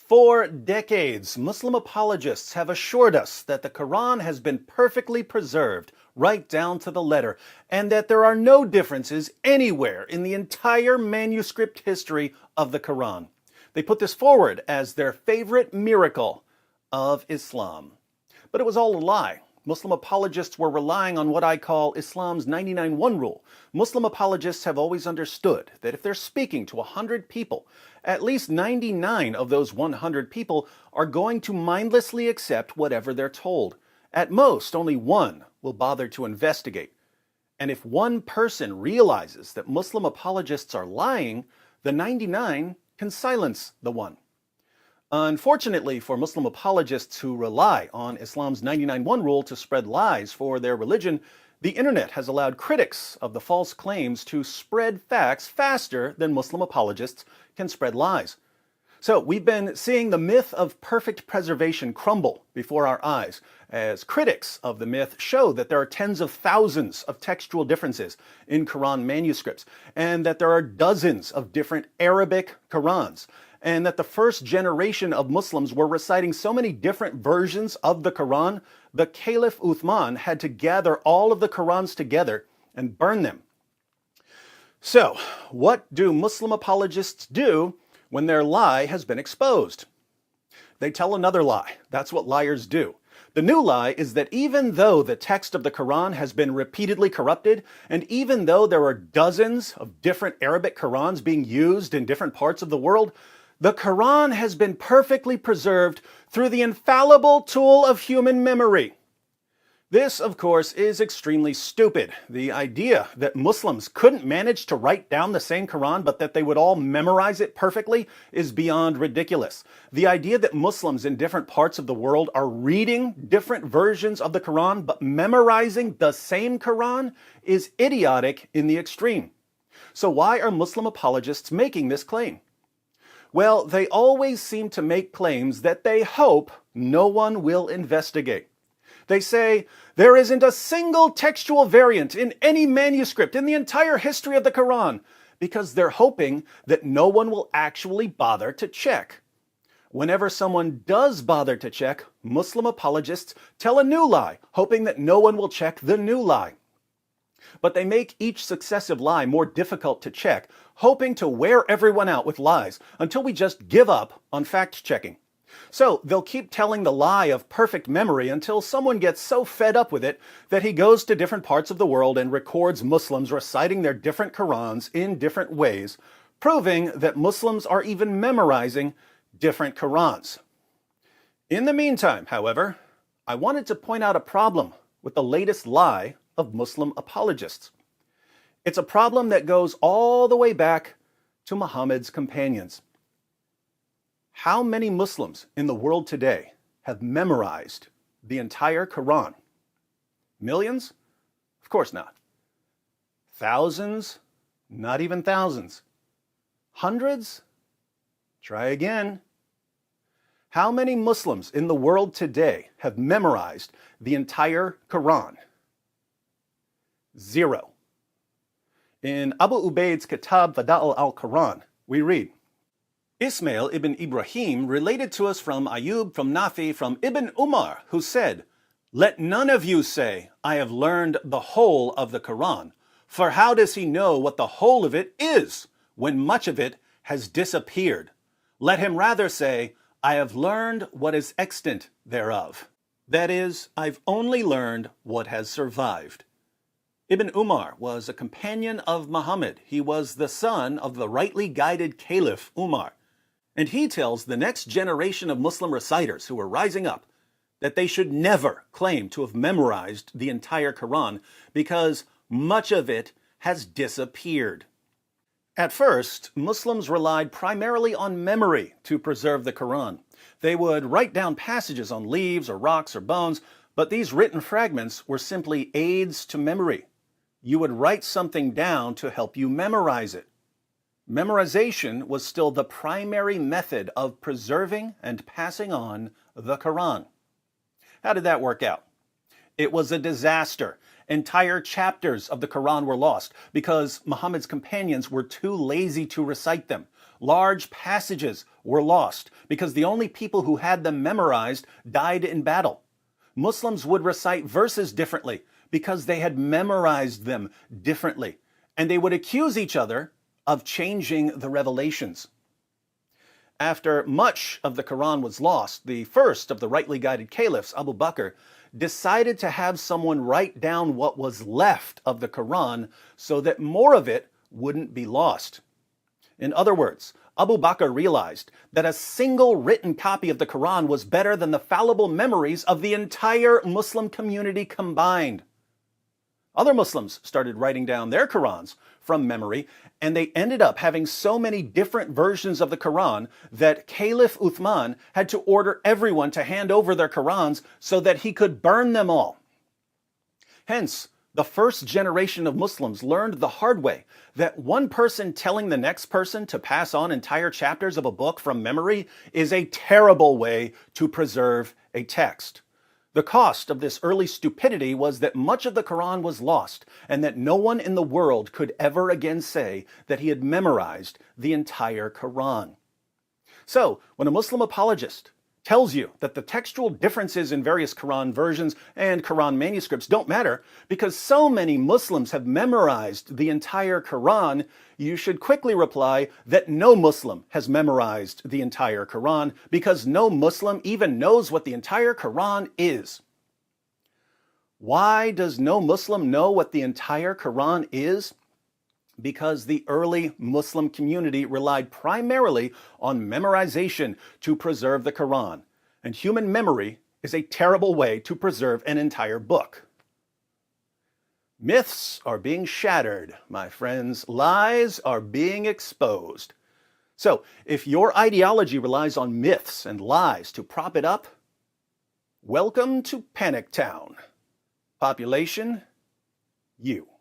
For decades, Muslim apologists have assured us that the Quran has been perfectly preserved, right down to the letter, and that there are no differences anywhere in the entire manuscript history of the Quran. They put this forward as their favorite miracle of Islam. But it was all a lie. Muslim apologists were relying on what I call Islam's 99-1 rule. Muslim apologists have always understood that if they're speaking to 100 people, at least 99 of those 100 people are going to mindlessly accept whatever they're told. At most, only one will bother to investigate. And if one person realizes that Muslim apologists are lying, the 99 can silence the one. Unfortunately for Muslim apologists who rely on Islam's 99-1 rule to spread lies for their religion, the internet has allowed critics of the false claims to spread facts faster than Muslim apologists can spread lies. So we've been seeing the myth of perfect preservation crumble before our eyes, as critics of the myth show that there are tens of thousands of textual differences in Quran manuscripts, and that there are dozens of different Arabic Qurans, and that the first generation of Muslims were reciting so many different versions of the Quran, the Caliph Uthman had to gather all of the Qurans together and burn them. So, what do Muslim apologists do when their lie has been exposed? They tell another lie. That's what liars do. The new lie is that even though the text of the Quran has been repeatedly corrupted, and even though there are dozens of different Arabic Qurans being used in different parts of the world, the Quran has been perfectly preserved through the infallible tool of human memory. This, of course, is extremely stupid. The idea that Muslims couldn't manage to write down the same Quran, but that they would all memorize it perfectly, is beyond ridiculous. The idea that Muslims in different parts of the world are reading different versions of the Quran, but memorizing the same Quran, is idiotic in the extreme. So why are Muslim apologists making this claim? Well, they always seem to make claims that they hope no one will investigate. They say, there isn't a single textual variant in any manuscript in the entire history of the Quran, because they're hoping that no one will actually bother to check. Whenever someone does bother to check, Muslim apologists tell a new lie, hoping that no one will check the new lie. But they make each successive lie more difficult to check, hoping to wear everyone out with lies until we just give up on fact-checking. So they'll keep telling the lie of perfect memory until someone gets so fed up with it that he goes to different parts of the world and records Muslims reciting their different Qurans in different ways, proving that Muslims are even memorizing different Qurans. In the meantime, however, I wanted to point out a problem with the latest lie of Muslim apologists. It's a problem that goes all the way back to Muhammad's companions. How many Muslims in the world today have memorized the entire Quran? Millions? Of course not. Thousands? Not even thousands. Hundreds? Try again. How many Muslims in the world today have memorized the entire Quran? Zero. In Abu Ubaid's Kitab Fada'il al-Quran, we read, Ismail ibn Ibrahim related to us from Ayub, from Nafi, from Ibn Umar, who said, let none of you say, I have learned the whole of the Quran, for how does he know what the whole of it is, when much of it has disappeared? Let him rather say, I have learned what is extant thereof. That is, I've only learned what has survived. Ibn Umar was a companion of Muhammad. He was the son of the rightly guided Caliph Umar. And he tells the next generation of Muslim reciters who are rising up that they should never claim to have memorized the entire Quran because much of it has disappeared. At first, Muslims relied primarily on memory to preserve the Quran. They would write down passages on leaves or rocks or bones, but these written fragments were simply aids to memory. You would write something down to help you memorize it. Memorization was still the primary method of preserving and passing on the Quran. How did that work out? It was a disaster. Entire chapters of the Quran were lost because Muhammad's companions were too lazy to recite them. Large passages were lost because the only people who had them memorized died in battle. Muslims would recite verses differently because they had memorized them differently, and they would accuse each other of changing the revelations. After much of the Quran was lost, the first of the rightly guided caliphs, Abu Bakr, decided to have someone write down what was left of the Quran so that more of it wouldn't be lost. In other words, Abu Bakr realized that a single written copy of the Quran was better than the fallible memories of the entire Muslim community combined. Other Muslims started writing down their Qurans from memory, and they ended up having so many different versions of the Quran that Caliph Uthman had to order everyone to hand over their Qurans so that he could burn them all. Hence, the first generation of Muslims learned the hard way that one person telling the next person to pass on entire chapters of a book from memory is a terrible way to preserve a text. The cost of this early stupidity was that much of the Quran was lost, and that no one in the world could ever again say that he had memorized the entire Quran. So, when a Muslim apologist tells you that the textual differences in various Quran versions and Quran manuscripts don't matter because so many Muslims have memorized the entire Quran, you should quickly reply that no Muslim has memorized the entire Quran because no Muslim even knows what the entire Quran is. Why does no Muslim know what the entire Quran is? Because the early Muslim community relied primarily on memorization to preserve the Quran, and human memory is a terrible way to preserve an entire book. Myths are being shattered, my friends. Lies are being exposed. So, if your ideology relies on myths and lies to prop it up, welcome to Panic Town. Population, you.